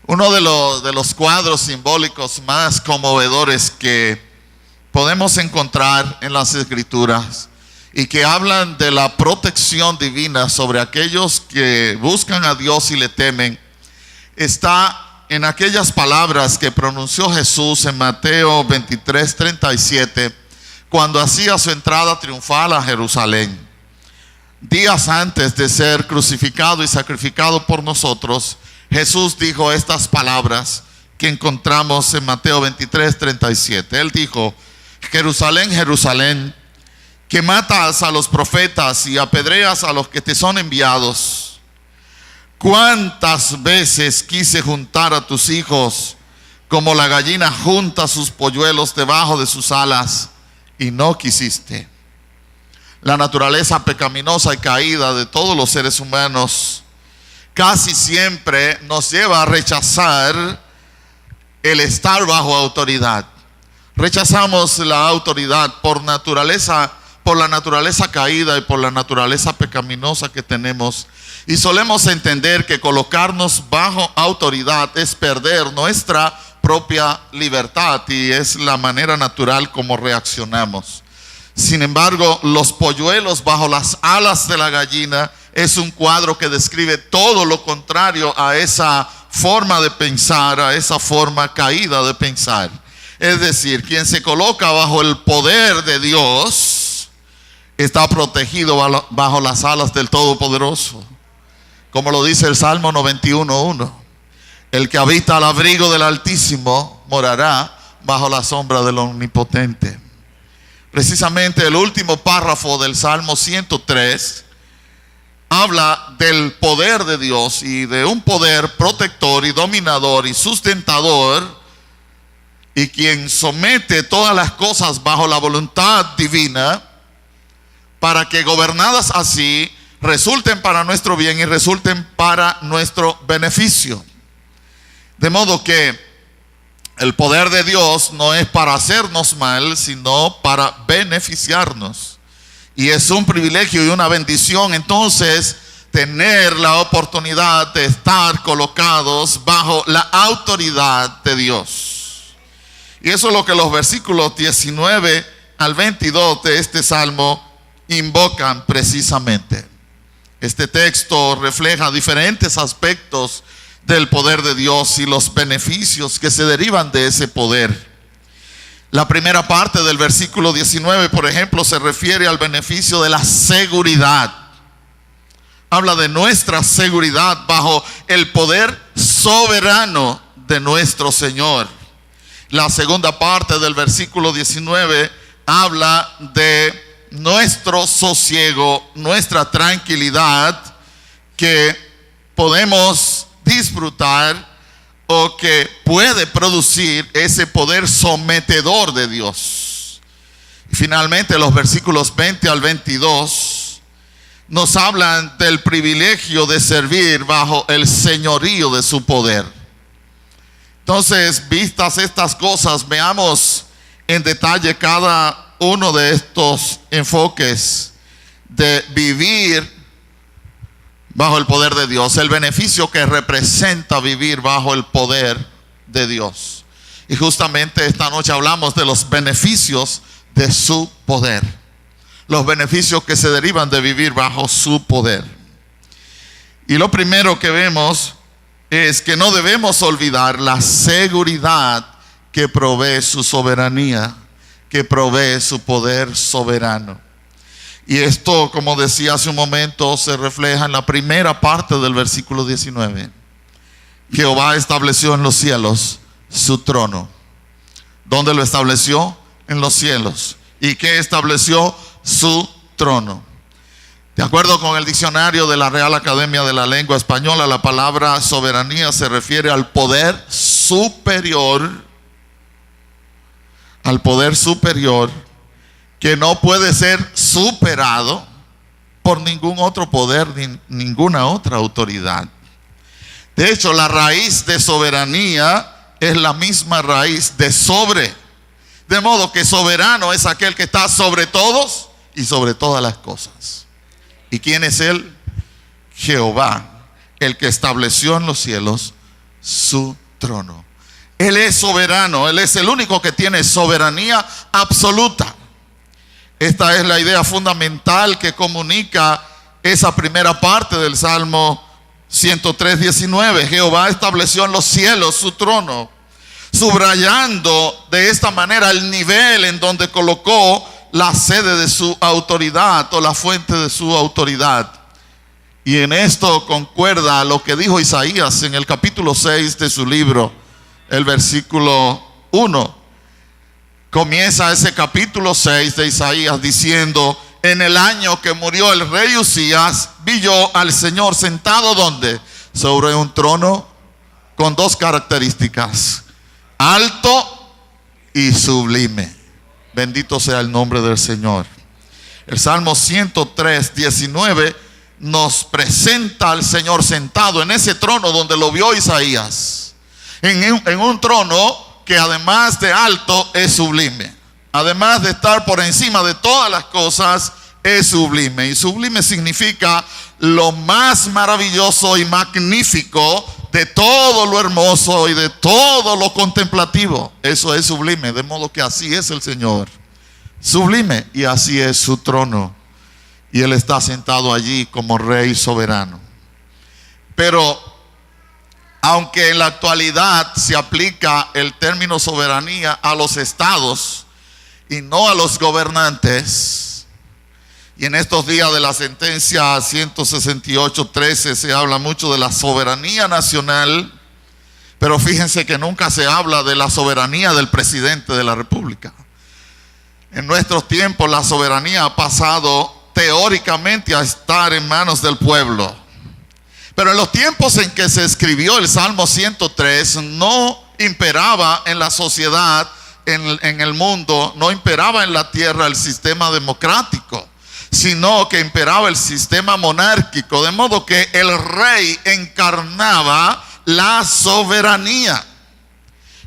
Uno de los cuadros simbólicos más conmovedores que podemos encontrar en las Escrituras y que hablan de la protección divina sobre aquellos que buscan a Dios y le temen, está en aquellas palabras que pronunció Jesús en Mateo 23:37, cuando hacía su entrada triunfal a Jerusalén. Días antes de ser crucificado y sacrificado por nosotros, Jesús dijo estas palabras que encontramos en Mateo 23:37. Él dijo: Jerusalén, Jerusalén, que matas a los profetas y apedreas a los que te son enviados. ¿Cuántas veces quise juntar a tus hijos como la gallina junta sus polluelos debajo de sus alas, y no quisiste? La naturaleza pecaminosa y caída de todos los seres humanos casi siempre nos lleva a rechazar el estar bajo autoridad. Rechazamos la autoridad por la naturaleza caída y por la naturaleza pecaminosa que tenemos. Y solemos entender que colocarnos bajo autoridad es perder nuestra propia libertad y es la manera natural como reaccionamos. Sin embargo, los polluelos bajo las alas de la gallina es un cuadro que describe todo lo contrario a esa forma de pensar, a esa forma caída de pensar. Es decir, quien se coloca bajo el poder de Dios está protegido bajo las alas del Todopoderoso. Como lo dice el Salmo 91:1. El que habita al abrigo del Altísimo morará bajo la sombra del Omnipotente. Precisamente el último párrafo del Salmo 103 habla del poder de Dios y de un poder protector y dominador y sustentador, y quien somete todas las cosas bajo la voluntad divina para que, gobernadas así, resulten para nuestro bien y resulten para nuestro beneficio. De modo que el poder de Dios no es para hacernos mal, sino para beneficiarnos. Y es un privilegio y una bendición entonces tener la oportunidad de estar colocados bajo la autoridad de Dios. Y eso es lo que los versículos 19 al 22 de este salmo invocan precisamente. Este texto refleja diferentes aspectos del poder de Dios y los beneficios que se derivan de ese poder. La primera parte del versículo 19, por ejemplo, se refiere al beneficio de la seguridad. Habla de nuestra seguridad bajo el poder soberano de nuestro Señor. La segunda parte del versículo 19 habla de nuestro sosiego, nuestra tranquilidad que podemos disfrutar o que puede producir ese poder sometedor de Dios. Y finalmente los versículos 20 al 22 nos hablan del privilegio de servir bajo el señorío de su poder. Entonces, vistas estas cosas, veamos en detalle cada uno de estos enfoques de vivir bajo el poder de Dios, el beneficio que representa vivir bajo el poder de Dios. Y justamente esta noche hablamos de los beneficios de su poder, los beneficios que se derivan de vivir bajo su poder. Y lo primero que vemos es que no debemos olvidar la seguridad que provee su soberanía, que provee su poder soberano. Y esto, como decía hace un momento, se refleja en la primera parte del versículo 19. Jehová estableció en los cielos su trono. ¿Dónde lo estableció? En los cielos. ¿Y qué estableció? Su trono. De acuerdo con el diccionario de la Real Academia de la Lengua Española, la palabra soberanía se refiere al poder superior, que no puede ser superado por ningún otro poder ni ninguna otra autoridad. De hecho, la raíz de soberanía es la misma raíz de sobre. De modo que soberano es aquel que está sobre todos y sobre todas las cosas. ¿Y quién es él? Jehová, el que estableció en los cielos su trono. Él es soberano, Él es el único que tiene soberanía absoluta. Esta es la idea fundamental que comunica esa primera parte del Salmo 103:19. Jehová estableció en los cielos su trono, subrayando de esta manera el nivel en donde colocó la sede de su autoridad o la fuente de su autoridad. Y en esto concuerda lo que dijo Isaías en el capítulo 6 de su libro, el versículo 1. Comienza ese capítulo 6 de Isaías diciendo: en el año que murió el rey Usías, vi yo al Señor sentado ¿dónde? Sobre un trono con dos características: alto y sublime. Bendito sea el nombre del Señor. El Salmo 103:19 nos presenta al Señor sentado en ese trono donde lo vio Isaías, en un trono que además de alto es sublime. Además de estar por encima de todas las cosas, es sublime. Y sublime significa lo más maravilloso y magnífico de todo lo hermoso y de todo lo contemplativo. Eso es sublime. De modo que así es el Señor, sublime, y así es su trono. Y Él está sentado allí como Rey soberano. Pero aunque en la actualidad se aplica el término soberanía a los estados y no a los gobernantes, y en estos días de la sentencia 168:13 se habla mucho de la soberanía nacional, pero fíjense que nunca se habla de la soberanía del presidente de la República. En nuestros tiempos la soberanía ha pasado teóricamente a estar en manos del pueblo. Pero en los tiempos en que se escribió el Salmo 103, no imperaba en la sociedad, en el mundo, no imperaba en la tierra el sistema democrático, sino que imperaba el sistema monárquico, de modo que el rey encarnaba la soberanía.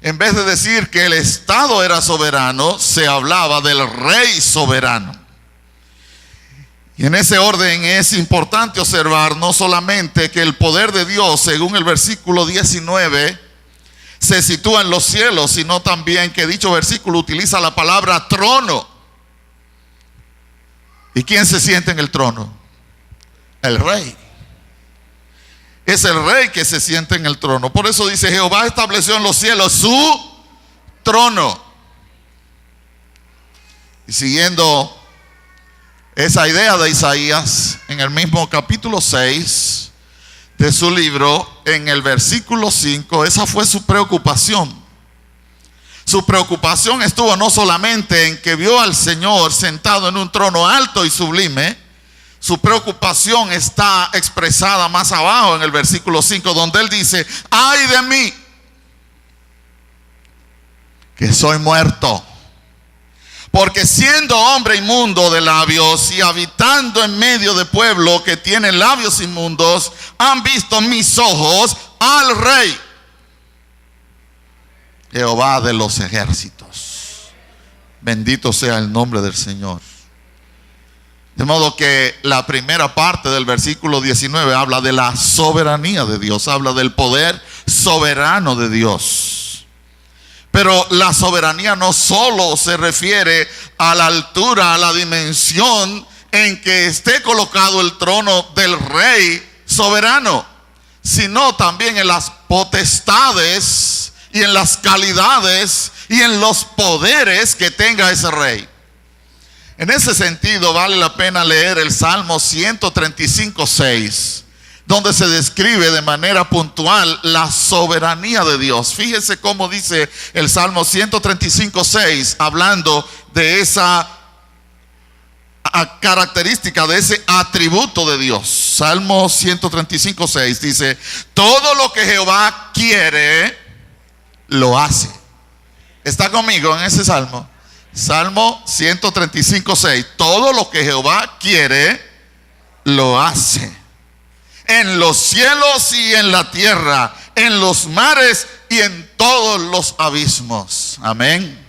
En vez de decir que el Estado era soberano, se hablaba del rey soberano. Y en ese orden es importante observar no solamente que el poder de Dios, según el versículo 19, se sitúa en los cielos, sino también que dicho versículo utiliza la palabra trono. ¿Y quién se siente en el trono? El rey. Es el rey que se siente en el trono. Por eso dice: Jehová estableció en los cielos su trono. Y siguiendo esa idea de Isaías, en el mismo capítulo 6 de su libro, en el versículo 5, esa fue su preocupación. Su preocupación estuvo no solamente en que vio al Señor sentado en un trono alto y sublime. Su preocupación está expresada más abajo en el versículo 5, donde él dice: ay de mí, que soy muerto, porque siendo hombre inmundo de labios y habitando en medio de pueblo que tiene labios inmundos, han visto mis ojos al Rey, Jehová de los ejércitos. Bendito sea el nombre del Señor. De modo que la primera parte del versículo 19 habla de la soberanía de Dios, habla del poder soberano de Dios. Pero la soberanía no solo se refiere a la altura, a la dimensión en que esté colocado el trono del rey soberano, sino también en las potestades y en las calidades y en los poderes que tenga ese rey. En ese sentido vale la pena leer el Salmo 135:6, donde se describe de manera puntual la soberanía de Dios. Fíjese cómo dice el Salmo 135:6, hablando de esa característica, de ese atributo de Dios. Salmo 135:6 dice: todo lo que Jehová quiere, lo hace. ¿Está conmigo en ese salmo? Salmo 135:6. Todo lo que Jehová quiere, lo hace. En los cielos y en la tierra, en los mares y en todos los abismos. Amén.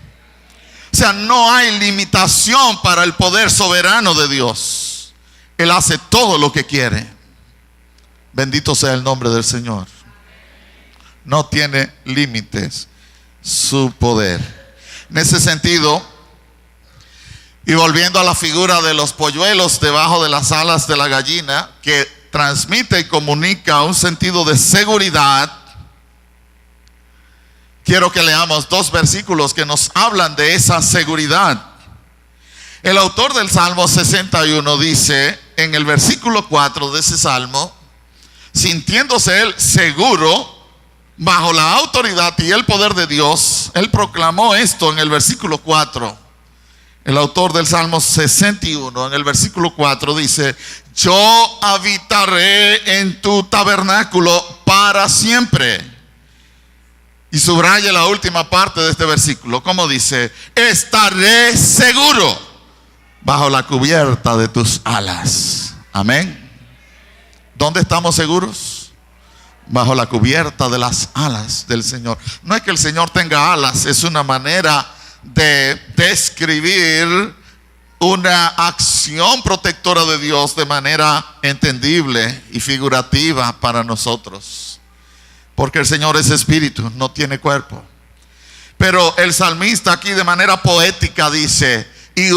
O sea, no hay limitación para el poder soberano de Dios. Él hace todo lo que quiere. Bendito sea el nombre del Señor. No tiene límites su poder. En ese sentido, y volviendo a la figura de los polluelos debajo de las alas de la gallina, que transmite y comunica un sentido de seguridad, quiero que leamos dos versículos que nos hablan de esa seguridad. El autor del Salmo 61 dice en el versículo 4 de ese salmo: sintiéndose él seguro bajo la autoridad y el poder de Dios, él proclamó esto en el versículo 4. El autor del Salmo 61 en el versículo 4 dice: yo habitaré en tu tabernáculo para siempre. Y subraya la última parte de este versículo, como dice: estaré seguro bajo la cubierta de tus alas. Amén. ¿Dónde estamos seguros? Bajo la cubierta de las alas del Señor. No es que el Señor tenga alas, es una manera de describir una acción protectora de Dios de manera entendible y figurativa para nosotros. Porque el Señor es espíritu, no tiene cuerpo. Pero el salmista aquí de manera poética dice, y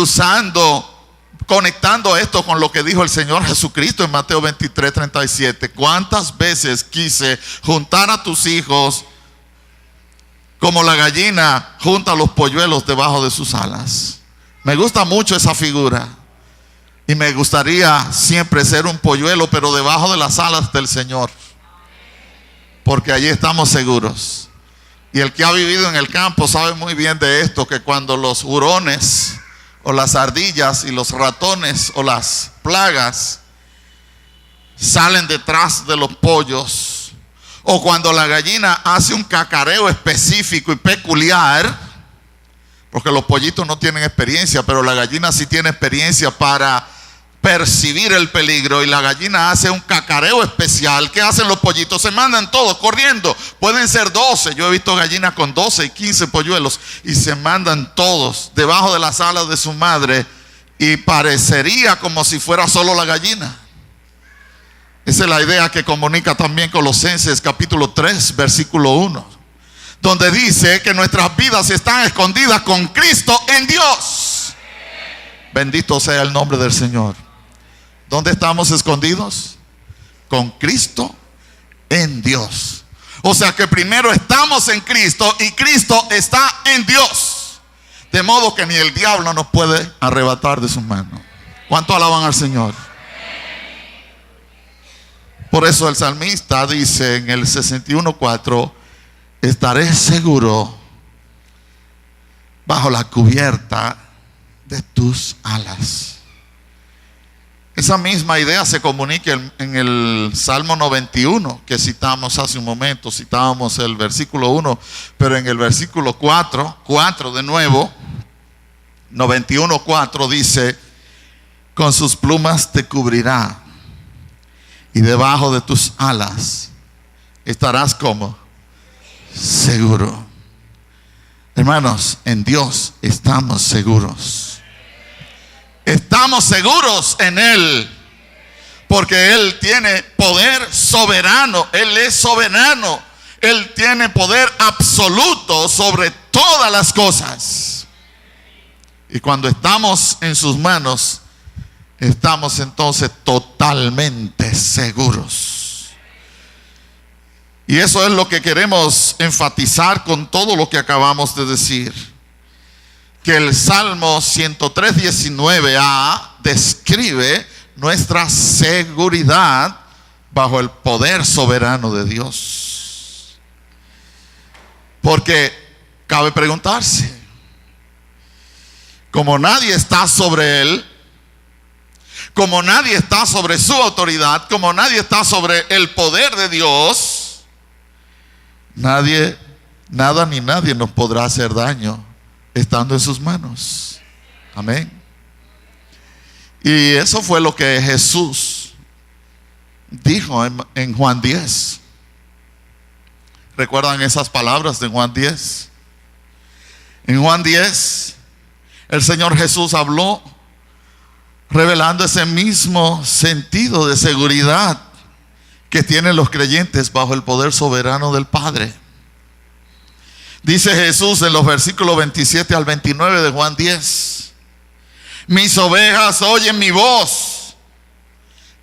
conectando esto con lo que dijo el Señor Jesucristo en Mateo 23:37: ¿cuántas veces quise juntar a tus hijos como la gallina junta los polluelos debajo de sus alas? Me gusta mucho esa figura y me gustaría siempre ser un polluelo, pero debajo de las alas del Señor, porque allí estamos seguros. Y el que ha vivido en el campo sabe muy bien de esto, que cuando los hurones o las ardillas y los ratones o las plagas salen detrás de los pollos, o cuando la gallina hace un cacareo específico y peculiar, porque los pollitos no tienen experiencia, pero la gallina sí tiene experiencia para percibir el peligro, y la gallina hace un cacareo especial. ¿Qué hacen los pollitos? Se mandan todos corriendo. Pueden ser 12. Yo he visto gallinas con 12 y 15 polluelos, y se mandan todos debajo de las alas de su madre, y parecería como si fuera solo la gallina. Esa es la idea que comunica también Colosenses capítulo 3 versículo 1, donde dice que nuestras vidas están escondidas con Cristo en Dios. Bendito sea el nombre del Señor. ¿Dónde estamos escondidos? Con Cristo en Dios. O sea que primero estamos en Cristo y Cristo está en Dios, de modo que ni el diablo nos puede arrebatar de su mano. ¿Cuánto alaban al Señor? Por eso el salmista dice en el 61:4: estaré seguro bajo la cubierta de tus alas. Esa misma idea se comunica en el Salmo 91 que citamos hace un momento. Citábamos el versículo 1, pero en el versículo 4 de nuevo, 91:4 dice: con sus plumas te cubrirá, y debajo de tus alas estarás como seguro. Hermanos, en Dios estamos seguros. Estamos seguros en Él, porque Él tiene poder soberano. Él es soberano. Él tiene poder absoluto sobre todas las cosas. Y cuando estamos en sus manos, estamos entonces totalmente seguros. Y eso es lo que queremos enfatizar con todo lo que acabamos de decir. Que el Salmo 103:19a describe nuestra seguridad bajo el poder soberano de Dios. Porque cabe preguntarse, como nadie está sobre Él, como nadie está sobre su autoridad, como nadie está sobre el poder de Dios, nadie, nada ni nadie nos podrá hacer daño estando en sus manos. Amén. Y eso fue lo que Jesús dijo en Juan 10. ¿Recuerdan esas palabras de Juan 10? En Juan 10, el Señor Jesús habló revelando ese mismo sentido de seguridad que tienen los creyentes bajo el poder soberano del Padre. Dice Jesús en los versículos 27 al 29 de Juan 10: mis ovejas oyen mi voz,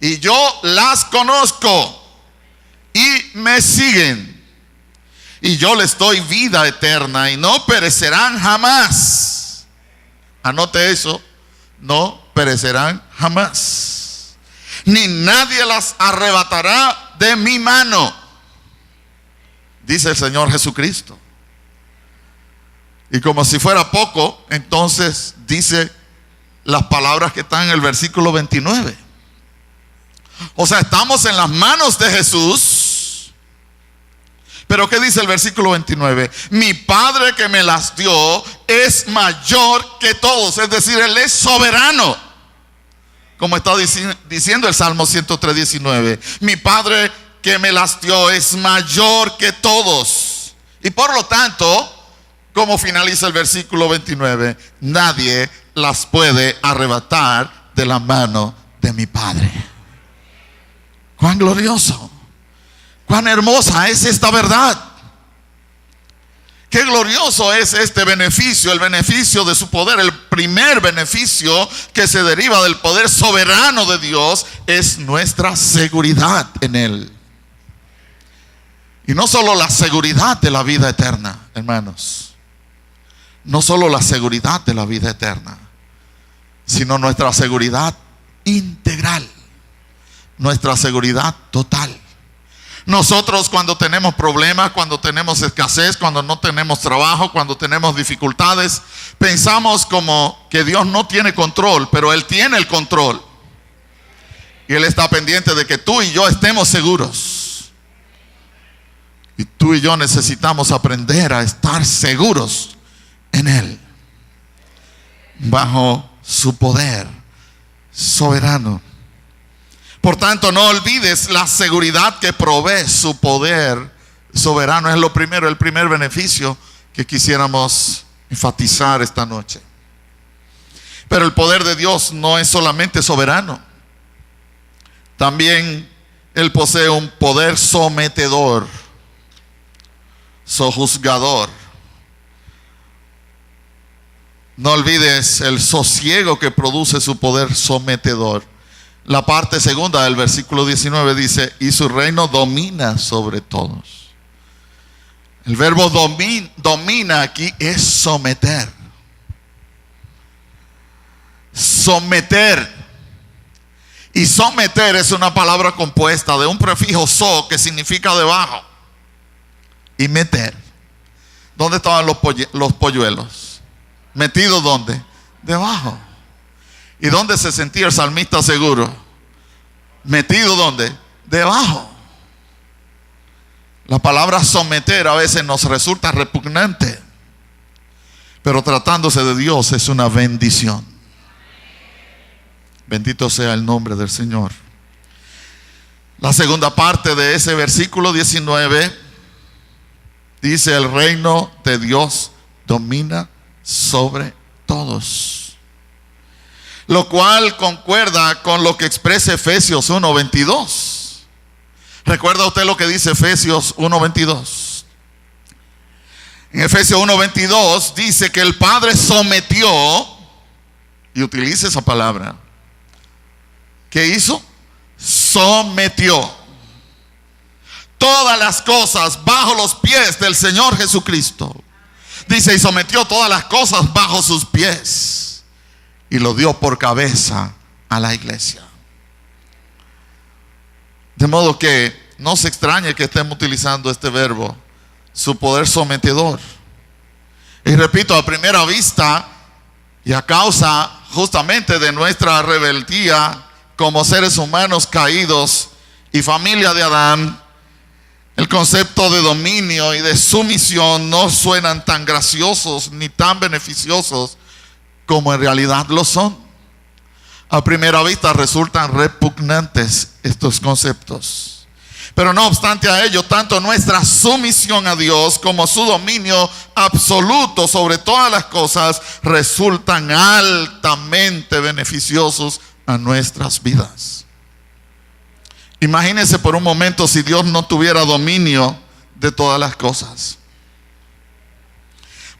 y yo las conozco, y me siguen. Y yo les doy vida eterna, y no perecerán jamás. Anote eso: no perecerán jamás, ni nadie las arrebatará de mi mano, dice el Señor Jesucristo. Y como si fuera poco, entonces dice las palabras que están en el versículo 29. O sea, estamos en las manos de Jesús. Pero ¿qué dice el versículo 29? Mi Padre que me las dio es mayor que todos. Es decir, Él es soberano, como está diciendo el Salmo 103:19. Mi Padre que me las dio es mayor que todos. Y por lo tanto, como finaliza el versículo 29, nadie las puede arrebatar de la mano de mi Padre. Cuán glorioso, cuán hermosa es esta verdad. Qué glorioso es este beneficio, el beneficio de su poder. El primer beneficio que se deriva del poder soberano de Dios es nuestra seguridad en Él. Y no solo la seguridad de la vida eterna, hermanos. No solo la seguridad de la vida eterna, sino nuestra seguridad integral, nuestra seguridad total. Nosotros, cuando tenemos problemas, cuando tenemos escasez, cuando no tenemos trabajo, cuando tenemos dificultades, pensamos como que Dios no tiene control, pero Él tiene el control. Y Él está pendiente de que tú y yo estemos seguros. Y tú y yo necesitamos aprender a estar seguros en Él, bajo su poder soberano. Por tanto, no olvides la seguridad que provee su poder soberano. Es lo primero, el primer beneficio que quisiéramos enfatizar esta noche. Pero el poder de Dios no es solamente soberano, también Él posee un poder sometedor, sojuzgador. No olvides el sosiego que produce su poder sometedor. La parte segunda del versículo 19 dice: y su reino domina sobre todos. El verbo domina aquí es someter. Someter. Y someter es una palabra compuesta de un prefijo so, que significa debajo, y meter. ¿Dónde estaban los polluelos? ¿Metidos dónde? Debajo. ¿Y dónde se sentía el salmista seguro? ¿Metido dónde? Debajo. La palabra someter a veces nos resulta repugnante, pero tratándose de Dios es una bendición. Bendito sea el nombre del Señor. La segunda parte de ese versículo 19 dice: el reino de Dios domina sobre todos, lo cual concuerda con lo que expresa Efesios 1:22. ¿Recuerda usted lo que dice Efesios 1:22? En Efesios 1:22 dice que el Padre sometió, y utiliza esa palabra. ¿Qué hizo? Sometió todas las cosas bajo los pies del Señor Jesucristo. Dice: y sometió todas las cosas bajo sus pies, y lo dio por cabeza a la iglesia. De modo que no se extrañe que estemos utilizando este verbo, su poder sometedor. Y repito, a primera vista, y a causa justamente de nuestra rebeldía como seres humanos caídos y familia de Adán, el concepto de dominio y de sumisión no suenan tan graciosos ni tan beneficiosos como en realidad lo son. A primera vista resultan repugnantes estos conceptos. Pero no obstante a ello, tanto nuestra sumisión a Dios como su dominio absoluto sobre todas las cosas resultan altamente beneficiosos a nuestras vidas. Imagínense por un momento si Dios no tuviera dominio de todas las cosas.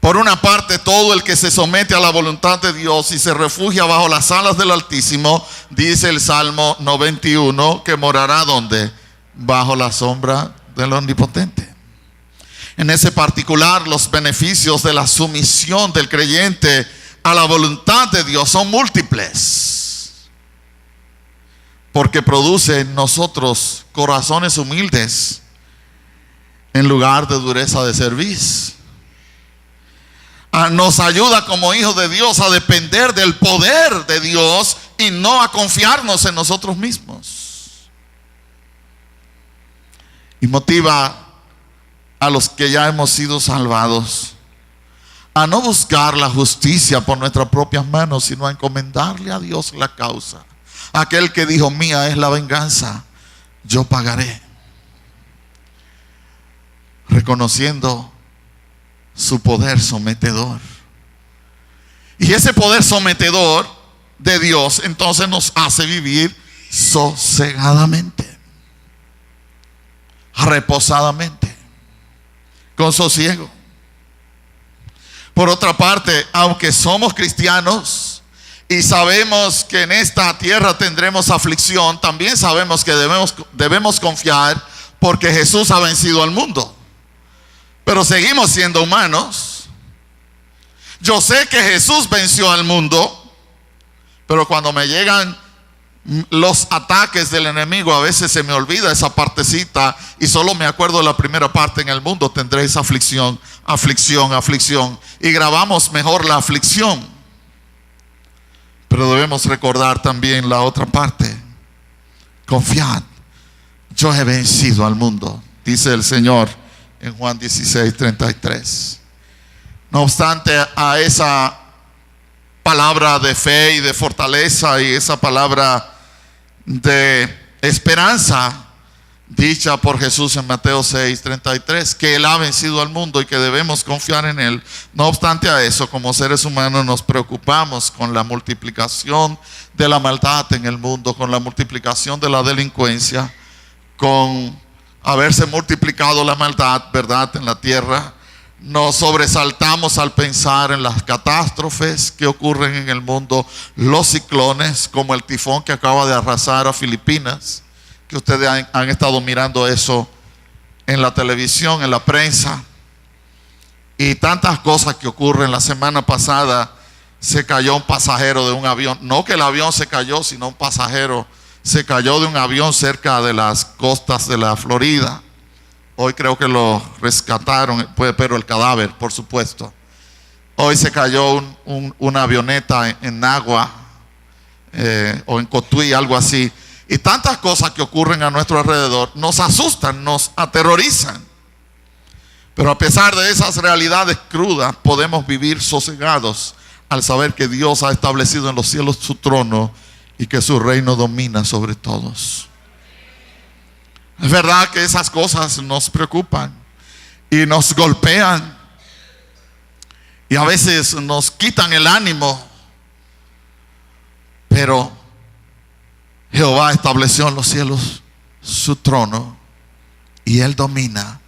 Por una parte, todo el que se somete a la voluntad de Dios y se refugia bajo las alas del Altísimo, dice el Salmo 91, que morará ¿dónde? Bajo la sombra del Omnipotente. En ese particular, los beneficios de la sumisión del creyente a la voluntad de Dios son múltiples, porque produce en nosotros corazones humildes en lugar de dureza de cerviz. Nos ayuda como hijos de Dios a depender del poder de Dios y no a confiarnos en nosotros mismos. Y motiva a los que ya hemos sido salvados a no buscar la justicia por nuestras propias manos, sino a encomendarle a Dios la causa. Aquel que dijo: mía es la venganza, yo pagaré. Reconociendo su poder sometedor. Y ese poder sometedor de Dios entonces nos hace vivir sosegadamente, reposadamente, con sosiego. Por otra parte, aunque somos cristianos y sabemos que en esta tierra tendremos aflicción, también sabemos que debemos confiar, porque Jesús ha vencido al mundo. Pero seguimos siendo humanos. Yo sé que Jesús venció al mundo, pero cuando me llegan los ataques del enemigo, a veces se me olvida esa partecita y solo me acuerdo de la primera parte: en el mundo tendréis aflicción, aflicción, aflicción. Y grabamos mejor la aflicción. Pero debemos recordar también la otra parte: confiad, yo he vencido al mundo, dice el Señor en Juan 16:33. No obstante a esa palabra de fe y de fortaleza y esa palabra de esperanza dicha por Jesús en Mateo 6:33, que Él ha vencido al mundo y que debemos confiar en Él. No obstante a eso, como seres humanos nos preocupamos con la multiplicación de la maldad en el mundo, con la multiplicación de la delincuencia, con haberse multiplicado la maldad, ¿verdad?, en la tierra. Nos sobresaltamos al pensar en las catástrofes que ocurren en el mundo, los ciclones, como el tifón que acaba de arrasar a Filipinas, que ustedes han estado mirando eso en la televisión, en la prensa, y tantas cosas que ocurren. La semana pasada se cayó un pasajero de un avión, no que el avión se cayó, sino un pasajero se cayó de un avión cerca de las costas de la Florida. Hoy creo que lo rescataron, pero el cadáver, por supuesto. Hoy se cayó una avioneta en Nagua, o en Cotuí, algo así. Y tantas cosas que ocurren a nuestro alrededor nos asustan, nos aterrorizan. Pero a pesar de esas realidades crudas, podemos vivir sosegados al saber que Dios ha establecido en los cielos su trono y que su reino domina sobre todos. Es verdad que esas cosas nos preocupan y nos golpean y a veces nos quitan el ánimo, pero Jehová estableció en los cielos su trono y Él domina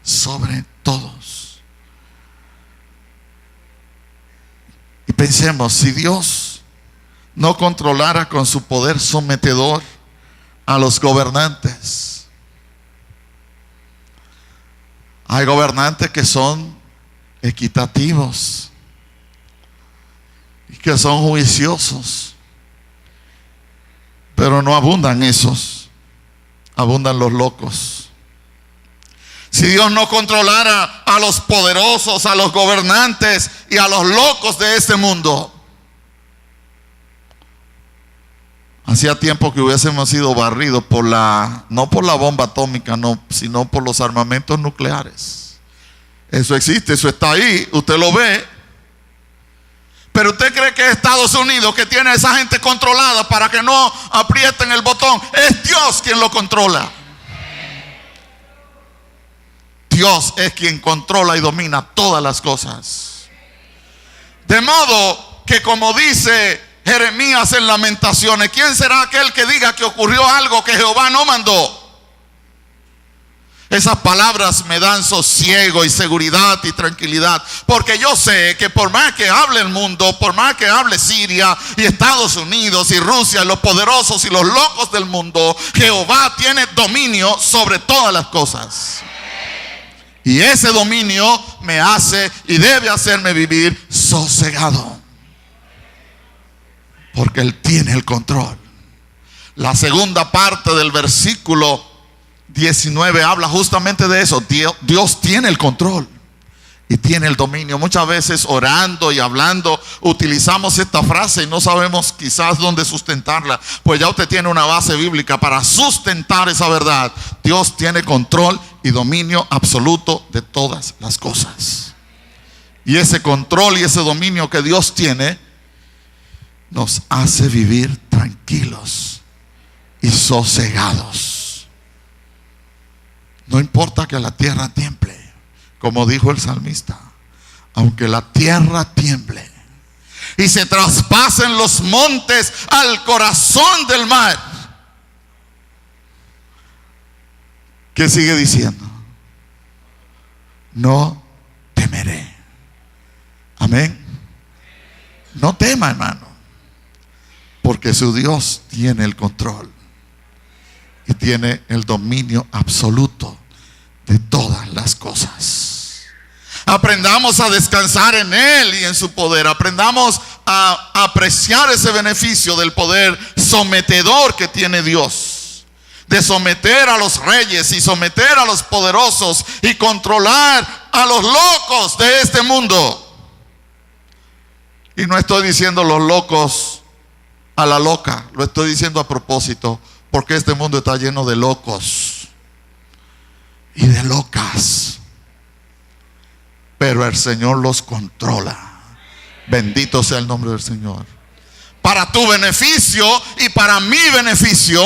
sobre todos. Y pensemos, si Dios no controlara con su poder sometedor a los gobernantes. Hay gobernantes que son equitativos y que son juiciosos, pero no abundan esos, abundan los locos. Si Dios no controlara a los poderosos, a los gobernantes y a los locos de este mundo, hacía tiempo que hubiésemos sido barridos por no por la bomba atómica, no, sino por los armamentos nucleares. Eso existe, eso está ahí, usted lo ve. Pero usted cree que Estados Unidos, que tiene a esa gente controlada para que no aprieten el botón, es Dios quien lo controla. Dios es quien controla y domina todas las cosas. De modo que, como dice Jeremías en Lamentaciones: ¿quién será aquel que diga que ocurrió algo que Jehová no mandó? Esas palabras me dan sosiego y seguridad y tranquilidad, porque yo sé que por más que hable el mundo, por más que hable Siria y Estados Unidos y Rusia, los poderosos y los locos del mundo, Jehová tiene dominio sobre todas las cosas. Y ese dominio me hace y debe hacerme vivir sosegado, porque Él tiene el control. La segunda parte del versículo 19 habla justamente de eso. Dios tiene el control y tiene el dominio. Muchas veces orando y hablando utilizamos esta frase y no sabemos quizás dónde sustentarla. Pues ya usted tiene una base bíblica para sustentar esa verdad. Dios tiene control y dominio absoluto de todas las cosas. Y ese control y ese dominio que Dios tiene nos hace vivir tranquilos y sosegados. No importa que la tierra tiemble, como dijo el salmista, aunque la tierra tiemble y se traspasen los montes al corazón del mar. ¿Qué sigue diciendo? No temeré. Amén. No tema, hermano, porque su Dios tiene el control y tiene el dominio absoluto de todas las cosas. Aprendamos a descansar en Él y en su poder. Aprendamos a apreciar ese beneficio del poder sometedor que tiene Dios, de someter a los reyes y someter a los poderosos y controlar a los locos de este mundo. Y no estoy diciendo los locos a la loca, lo estoy diciendo a propósito, porque este mundo está lleno de locos y de locas, pero el Señor los controla. Bendito sea el nombre del Señor. Para tu beneficio y para mi beneficio,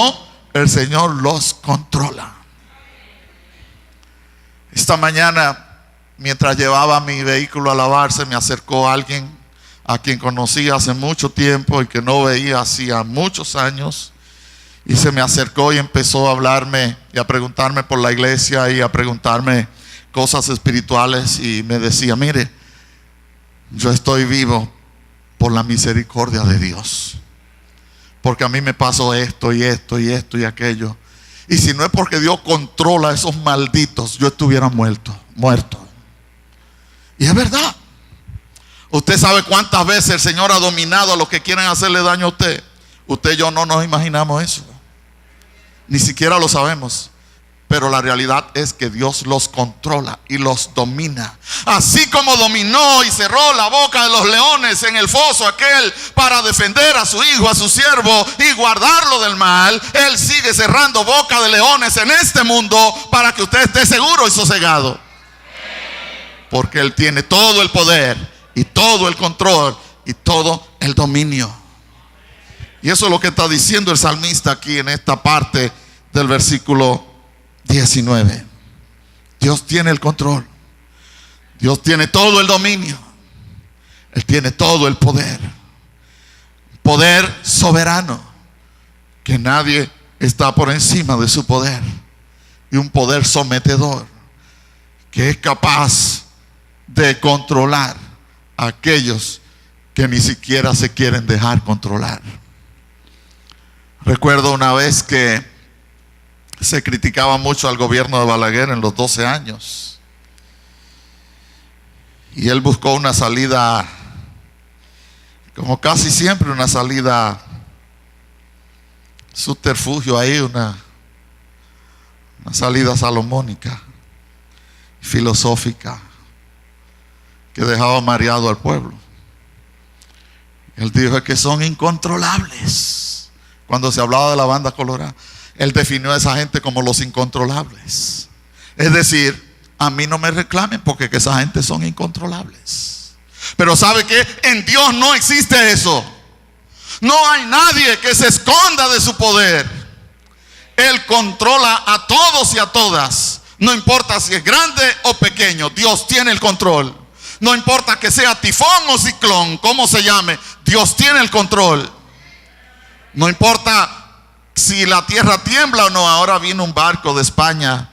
el Señor los controla. Esta mañana, mientras llevaba mi vehículo a lavarse, me acercó alguien a quien conocí hace mucho tiempo y que no veía hacía muchos años. Y se me acercó y empezó a hablarme y a preguntarme por la iglesia y a preguntarme cosas espirituales. Y me decía: mire, yo estoy vivo por la misericordia de Dios, porque a mí me pasó esto y esto y esto y aquello. Y si no es porque Dios controla a esos malditos, yo estuviera muerto. Y es verdad. Usted sabe cuántas veces el Señor ha dominado a los que quieren hacerle daño a usted. Usted y yo no nos imaginamos eso. Ni siquiera lo sabemos. Pero la realidad es que Dios los controla y los domina. Así como dominó y cerró la boca de los leones en el foso aquel para defender a su hijo, a su siervo y guardarlo del mal, Él sigue cerrando boca de leones en este mundo para que usted esté seguro y sosegado. Porque Él tiene todo el poder y todo el control y todo el dominio. Y eso es lo que está diciendo el salmista aquí en esta parte del versículo 19. Dios tiene el control. Dios tiene todo el dominio. Él tiene todo el poder. Poder soberano, que nadie está por encima de su poder. Y un poder sometedor, que es capaz de controlar a aquellos que ni siquiera se quieren dejar controlar. Recuerdo una vez que se criticaba mucho al gobierno de Balaguer en los 12 años. Y él buscó una salida, como casi siempre, una salida subterfugio ahí, una salida salomónica, filosófica, que dejaba mareado al pueblo. Él dijo que son incontrolables. Cuando se hablaba de la banda colorada, él definió a esa gente como los incontrolables. Es decir, a mí no me reclamen porque que esa gente son incontrolables. Pero ¿sabe qué? En Dios no existe eso. No hay nadie que se esconda de su poder. Él controla a todos y a todas. No importa si es grande o pequeño, Dios tiene el control. No importa que sea tifón o ciclón, como se llame, Dios tiene el control. No importa si la tierra tiembla o no. Ahora viene un barco de España,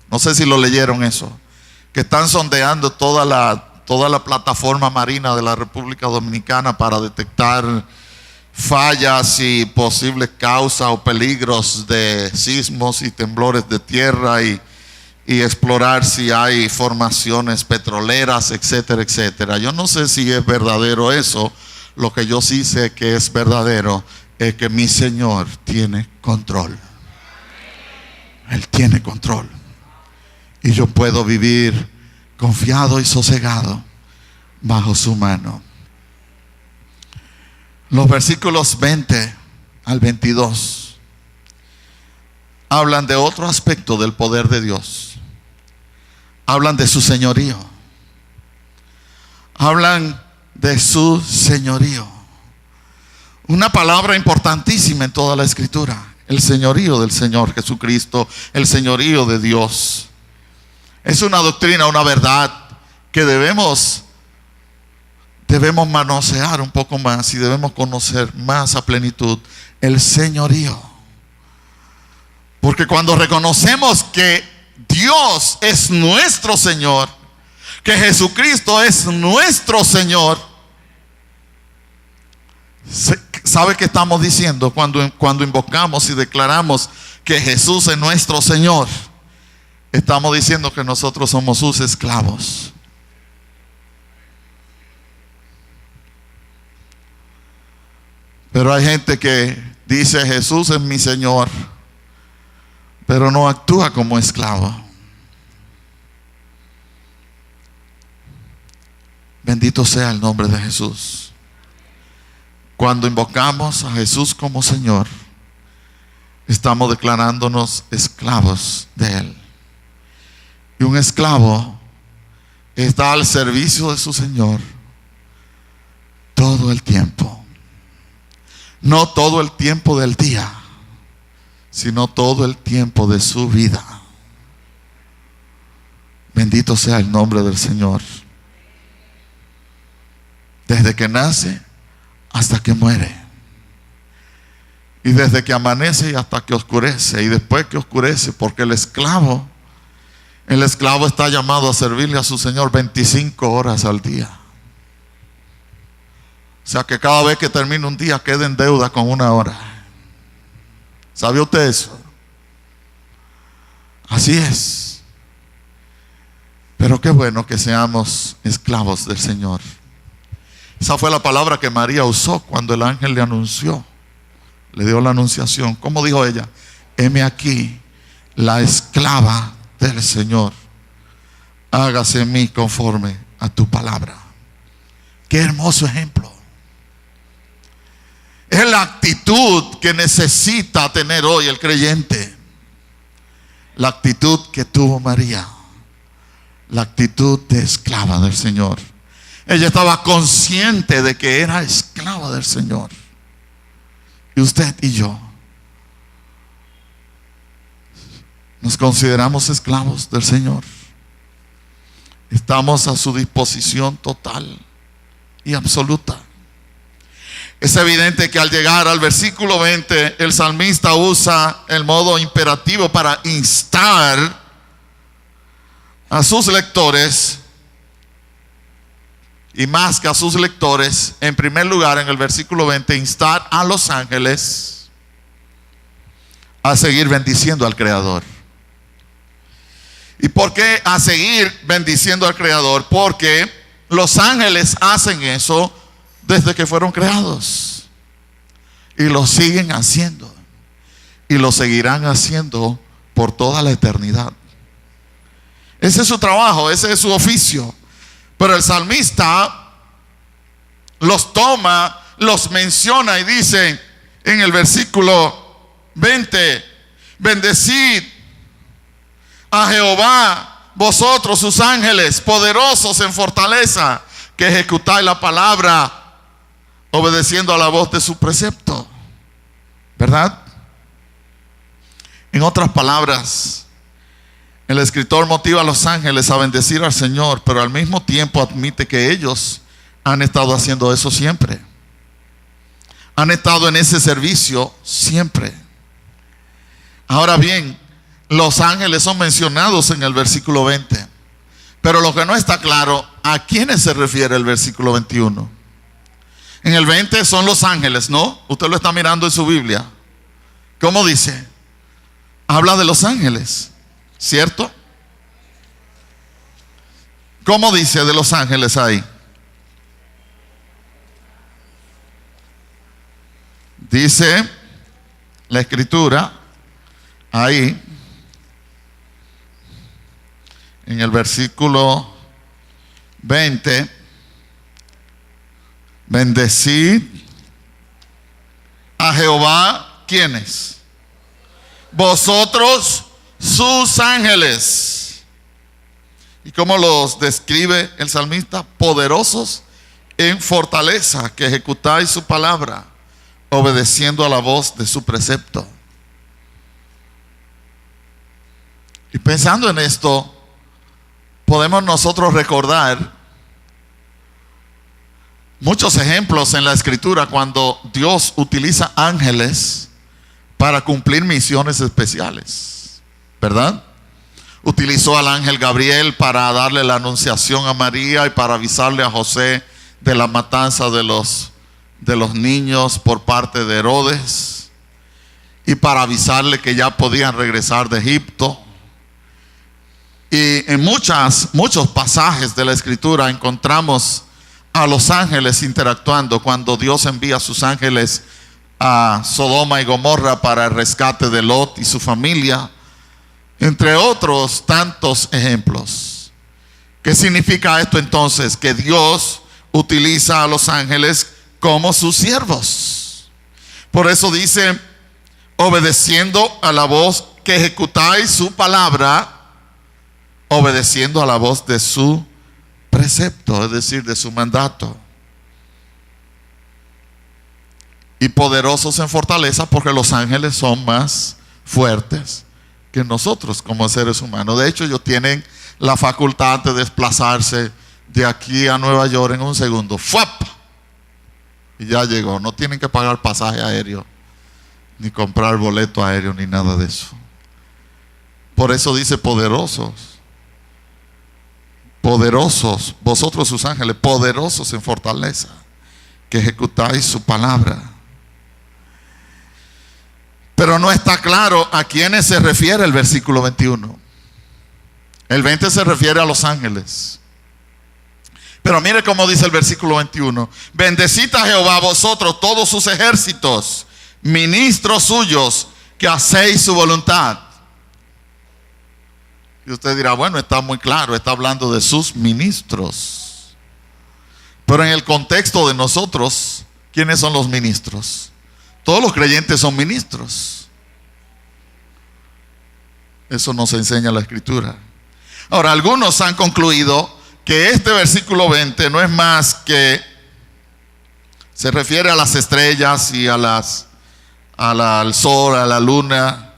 no sé si lo leyeron eso, que están sondeando toda la plataforma marina de la República Dominicana para detectar fallas y posibles causas o peligros de sismos y temblores de tierra, y explorar si hay formaciones petroleras, etcétera, etcétera. Yo no sé si es verdadero eso. Lo que yo sí sé que es verdadero es que mi Señor tiene control. Él tiene control. Y yo puedo vivir confiado y sosegado bajo su mano. Los versículos 20 al 22 hablan de otro aspecto del poder de Dios. Hablan de su señorío. Hablan de su señorío. Una palabra importantísima en toda la Escritura: el señorío del Señor Jesucristo, el señorío de Dios. Es una doctrina, una verdad que debemos manosear un poco más y debemos conocer más a plenitud el señorío. Porque cuando reconocemos que Dios es nuestro Señor, que Jesucristo es nuestro Señor, ¿sabe qué estamos diciendo cuando invocamos y declaramos que Jesús es nuestro Señor? Estamos diciendo que nosotros somos sus esclavos. Pero hay gente que dice: Jesús es mi Señor, pero no actúa como esclavo. Bendito sea el nombre de Jesús. Cuando invocamos a Jesús como Señor, estamos declarándonos esclavos de Él. Y un esclavo está al servicio de su Señor todo el tiempo. No todo el tiempo del día, sino todo el tiempo de su vida. Bendito sea el nombre del Señor. Desde que nace hasta que muere. Y desde que amanece hasta que oscurece. Y después que oscurece, porque el esclavo está llamado a servirle a su Señor 25 horas al día. O sea que cada vez que termine un día queda en deuda con una hora. ¿Sabe usted eso? Así es. Pero qué bueno que seamos esclavos del Señor. Esa fue la palabra que María usó cuando el ángel le anunció. Le dio la anunciación. ¿Cómo dijo ella? Heme aquí, la esclava del Señor. Hágase en mí conforme a tu palabra. Qué hermoso ejemplo. Es la actitud que necesita tener hoy el creyente. La actitud que tuvo María. La actitud de esclava del Señor. Ella estaba consciente de que era esclava del Señor. Y usted y yo nos consideramos esclavos del Señor. Estamos a su disposición total y absoluta. Es evidente que al llegar al versículo 20, el salmista usa el modo imperativo para instar a sus lectores, y más que a sus lectores, en primer lugar, en el versículo 20, instar a los ángeles a seguir bendiciendo al Creador. ¿Y por qué a seguir bendiciendo al Creador? Porque los ángeles hacen eso desde que fueron creados. Y lo siguen haciendo. Y lo seguirán haciendo por toda la eternidad. Ese es su trabajo, ese es su oficio. Pero el salmista los toma, los menciona y dice en el versículo 20: bendecid a Jehová, vosotros sus ángeles, poderosos en fortaleza, que ejecutáis la palabra, obedeciendo a la voz de su precepto. ¿Verdad? En otras palabras, el escritor motiva a los ángeles a bendecir al Señor, pero al mismo tiempo admite que ellos han estado haciendo eso siempre. han estado en ese servicio siempre. Ahora bien, los ángeles son mencionados en el versículo 20, pero lo que no está claro, ¿a quiénes se refiere el versículo 21? En el 20 son los ángeles, ¿no? Usted lo está mirando en su Biblia. ¿Cómo dice? Habla de los ángeles, ¿cierto? ¿Cómo dice de los ángeles ahí? Dice la escritura ahí en el versículo 20: bendecid a Jehová, ¿quiénes? Vosotros sus ángeles. ¿Y cómo los describe el salmista? Poderosos en fortaleza, que ejecutáis su palabra, obedeciendo a la voz de su precepto. Y pensando en esto, podemos nosotros recordar muchos ejemplos en la escritura cuando Dios utiliza ángeles para cumplir misiones especiales, ¿verdad? Utilizó al ángel Gabriel para darle la anunciación a María y para avisarle a José de la matanza de los niños por parte de Herodes, y para avisarle que ya podían regresar de Egipto. Y en muchos pasajes de la escritura encontramos a los ángeles interactuando cuando Dios envía a sus ángeles a Sodoma y Gomorra para el rescate de Lot y su familia, entre otros tantos ejemplos. ¿Qué significa esto entonces? Que Dios utiliza a los ángeles como sus siervos. Por eso dice, obedeciendo a la voz, que ejecutáis su palabra, obedeciendo a la voz de su precepto, es decir, de su mandato. Y poderosos en fortaleza, porque los ángeles son más fuertes que nosotros como seres humanos. De hecho, ellos tienen la facultad de desplazarse de aquí a Nueva York en un segundo. ¡Fuap! Y ya llegó. No tienen que pagar pasaje aéreo, ni comprar boleto aéreo, ni nada de eso. Por eso dice poderosos. Poderosos, vosotros sus ángeles, poderosos en fortaleza, que ejecutáis su palabra. Pero no está claro a quiénes se refiere el versículo 21. El 20 se refiere a los ángeles. Pero mire cómo dice el versículo 21. Bendecid a Jehová vosotros todos sus ejércitos, ministros suyos, que hacéis su voluntad. Y usted dirá, bueno, está muy claro, está hablando de sus ministros. Pero en el contexto de nosotros, ¿quiénes son los ministros? Todos los creyentes son ministros. Eso nos enseña la escritura. Ahora, algunos han concluido que este versículo 20 no es más que se refiere a las estrellas y al sol, a la luna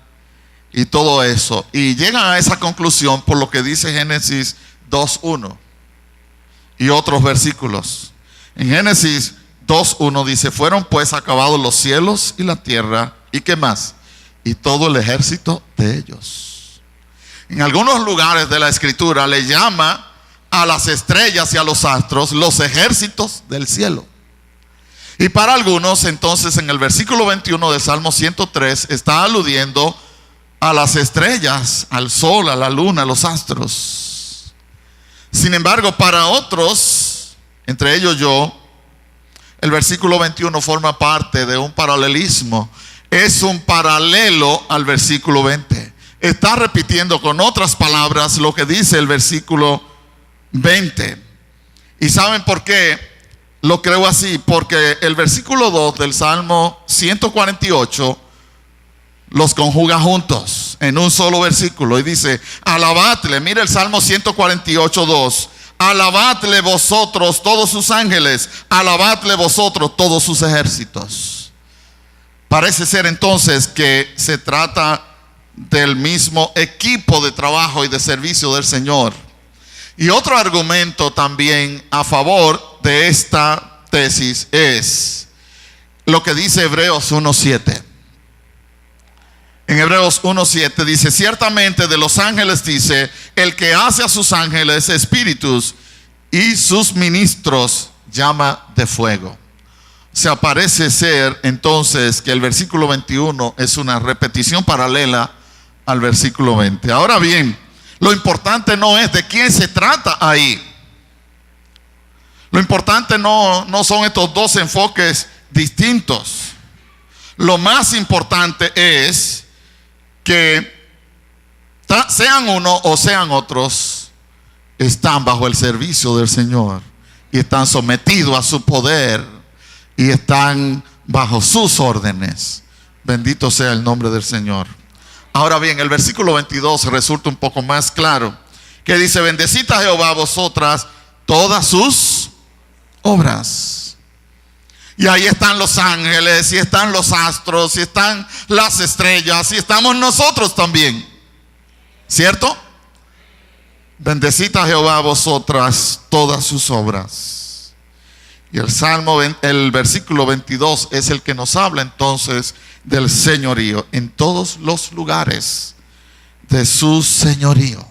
y todo eso. Y llegan a esa conclusión por lo que dice Génesis 2:1 y otros versículos. En Génesis 2:1 dice, fueron pues acabados los cielos y la tierra, ¿y qué más? Y todo el ejército de ellos. En algunos lugares de la escritura le llama a las estrellas y a los astros los ejércitos del cielo. Y para algunos, entonces, en el versículo 21 del Salmo 103 está aludiendo a las estrellas, al sol, a la luna, a los astros. Sin embargo, para otros, entre ellos yo, el versículo 21 forma parte de un paralelismo. Es un paralelo al versículo 20. Está repitiendo con otras palabras lo que dice el versículo 20. ¿Y saben por qué lo creo así? Porque el versículo 2 del Salmo 148 los conjuga juntos en un solo versículo y dice, alabadle. Mira el Salmo 148:2. Alabadle vosotros todos sus ángeles, alabadle vosotros todos sus ejércitos. Parece ser entonces que se trata del mismo equipo de trabajo y de servicio del Señor. Y otro argumento también a favor de esta tesis es lo que dice Hebreos 1:7. En Hebreos 1:7 dice: ciertamente de los ángeles dice, el que hace a sus ángeles espíritus y sus ministros llama de fuego. Se parece ser entonces que el versículo 21 es una repetición paralela al versículo 20. Ahora bien, lo importante no es de quién se trata ahí. Lo importante no son estos dos enfoques distintos. Lo más importante es que sean uno o sean otros, están bajo el servicio del Señor y están sometidos a su poder y están bajo sus órdenes. Bendito sea el nombre del Señor. Ahora bien, el versículo 22 resulta un poco más claro, que dice: bendecid a Jehová vosotras todas sus obras. Y ahí están los ángeles, y están los astros, y están las estrellas, y estamos nosotros también, ¿cierto? Bendecid a Jehová vosotras todas sus obras. Y el versículo 22 es el que nos habla entonces del señorío en todos los lugares de su señorío.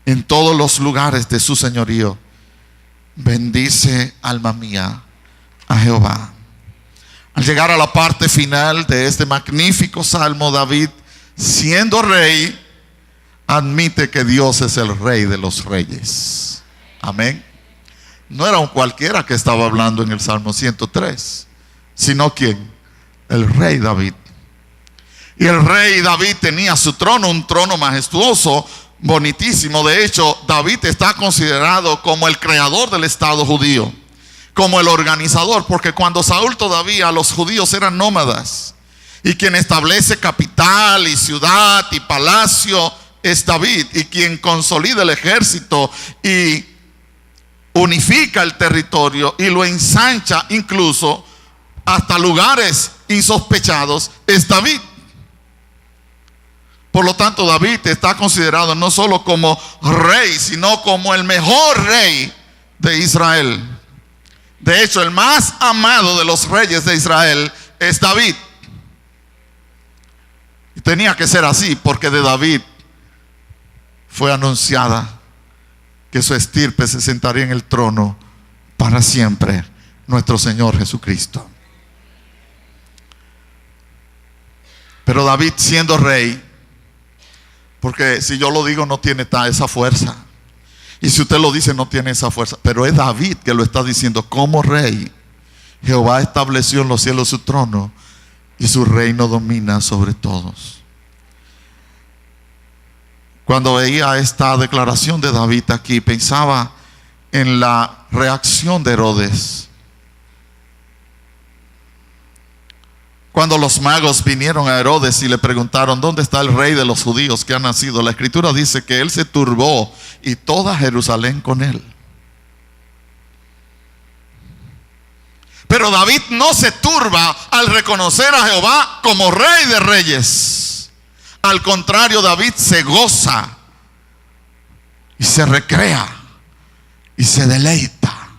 En todos los lugares de su señorío. Bendice, alma mía, a Jehová. Al llegar a la parte final de este magnífico salmo, David, siendo rey, admite que Dios es el rey de los reyes. Amén. No era un cualquiera que estaba hablando en el Salmo 103, sino ¿quién? El rey David. Y el rey David tenía su trono, un trono majestuoso, bonitísimo. De hecho, David está considerado como el creador del Estado judío, como el organizador, porque cuando Saúl todavía, los judíos eran nómadas, y quien establece capital y ciudad y palacio es David, y quien consolida el ejército y unifica el territorio y lo ensancha incluso hasta lugares insospechados es David. Por lo tanto, David está considerado no solo como rey, sino como el mejor rey de Israel. De hecho, el más amado de los reyes de Israel es David. Y tenía que ser así, porque de David fue anunciada que su estirpe se sentaría en el trono para siempre, nuestro Señor Jesucristo. Pero David, siendo rey, porque si yo lo digo no tiene esa fuerza, y si usted lo dice no tiene esa fuerza, pero es David que lo está diciendo como rey. Jehová estableció en los cielos su trono y su reino domina sobre todos. Cuando veía esta declaración de David aquí, pensaba en la reacción de Herodes. Cuando los magos vinieron a Herodes y le preguntaron: ¿dónde está el rey de los judíos que ha nacido? La escritura dice que él se turbó y toda Jerusalén con él. Pero David no se turba al reconocer a Jehová como rey de reyes. Al contrario, David se goza y se recrea y se deleita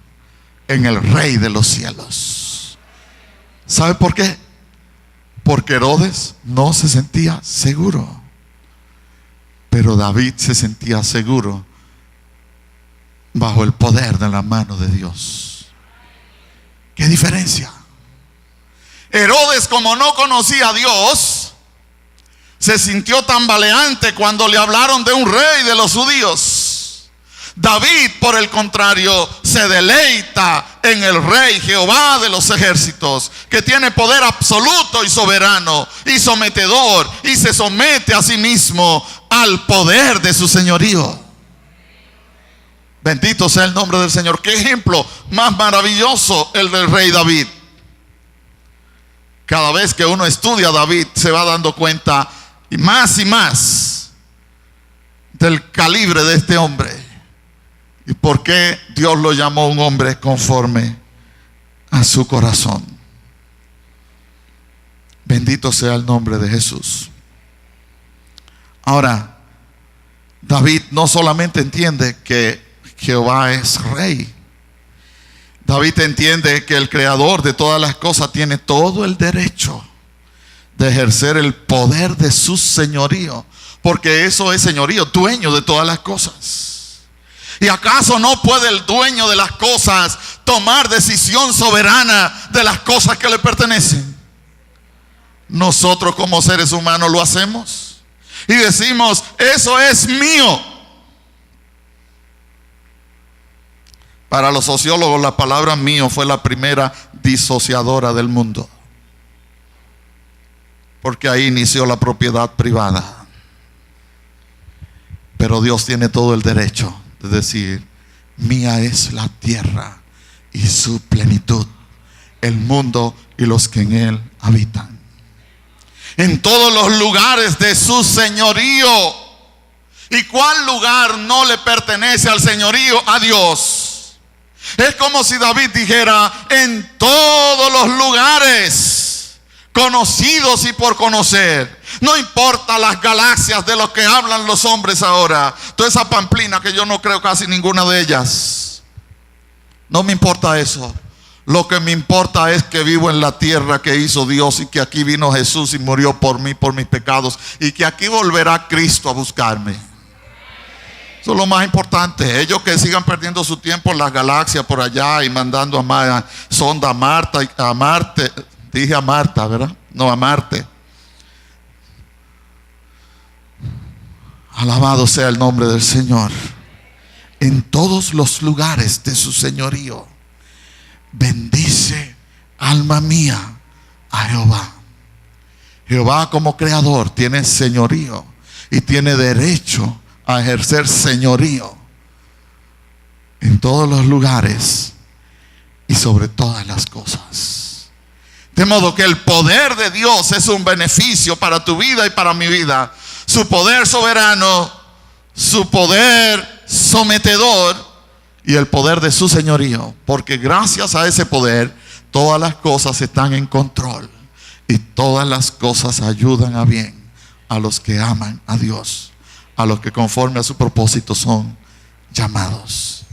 en el rey de los cielos. ¿Sabe por qué? Porque Herodes no se sentía seguro, pero David se sentía seguro bajo el poder de la mano de Dios. ¿Qué diferencia? Herodes, como no conocía a Dios, se sintió tambaleante cuando le hablaron de un rey de los judíos. David, por el contrario, se deleita en el rey Jehová de los ejércitos, que tiene poder absoluto y soberano y sometedor, y se somete a sí mismo al poder de su señorío. Bendito sea el nombre del Señor. Qué ejemplo más maravilloso el del rey David. Cada vez que uno estudia a David se va dando cuenta y más del calibre de este hombre y por qué Dios lo llamó un hombre conforme a su corazón. Bendito sea el nombre de Jesús. Ahora, David no solamente entiende que Jehová es rey, David entiende que el creador de todas las cosas tiene todo el derecho de ejercer el poder de su señorío, porque eso es señorío, dueño de todas las cosas. ¿Y acaso no puede el dueño de las cosas tomar decisión soberana de las cosas que le pertenecen? Nosotros como seres humanos lo hacemos y decimos, eso es mío. Para los sociólogos, la palabra mío fue la primera disociadora del mundo, porque ahí inició la propiedad privada. Pero Dios tiene todo el derecho de decir, mía es la tierra y su plenitud, el mundo y los que en él habitan. En todos los lugares de su señorío. ¿Y cuál lugar no le pertenece al señorío? A Dios. Es como si David dijera, en todos los lugares conocidos y por conocer. No importa las galaxias de los que hablan los hombres ahora. Toda esa pamplina que yo no creo casi ninguna de ellas. No me importa eso. Lo que me importa es que vivo en la tierra que hizo Dios y que aquí vino Jesús y murió por mí, por mis pecados, y que aquí volverá Cristo a buscarme. Eso es lo más importante. Ellos que sigan perdiendo su tiempo en las galaxias por allá y mandando a sonda a Marte. Dije a Marta, ¿verdad? No, a Marte. Alabado sea el nombre del Señor. En todos los lugares de su señorío, bendice, alma mía, a Jehová. Jehová como creador tiene señorío y tiene derecho a ejercer señorío en todos los lugares y sobre todas las cosas. De modo que el poder de Dios es un beneficio para tu vida y para mi vida. Su poder soberano, su poder sometedor y el poder de su señorío. Porque gracias a ese poder, todas las cosas están en control y todas las cosas ayudan a bien a los que aman a Dios, a los que conforme a su propósito son llamados.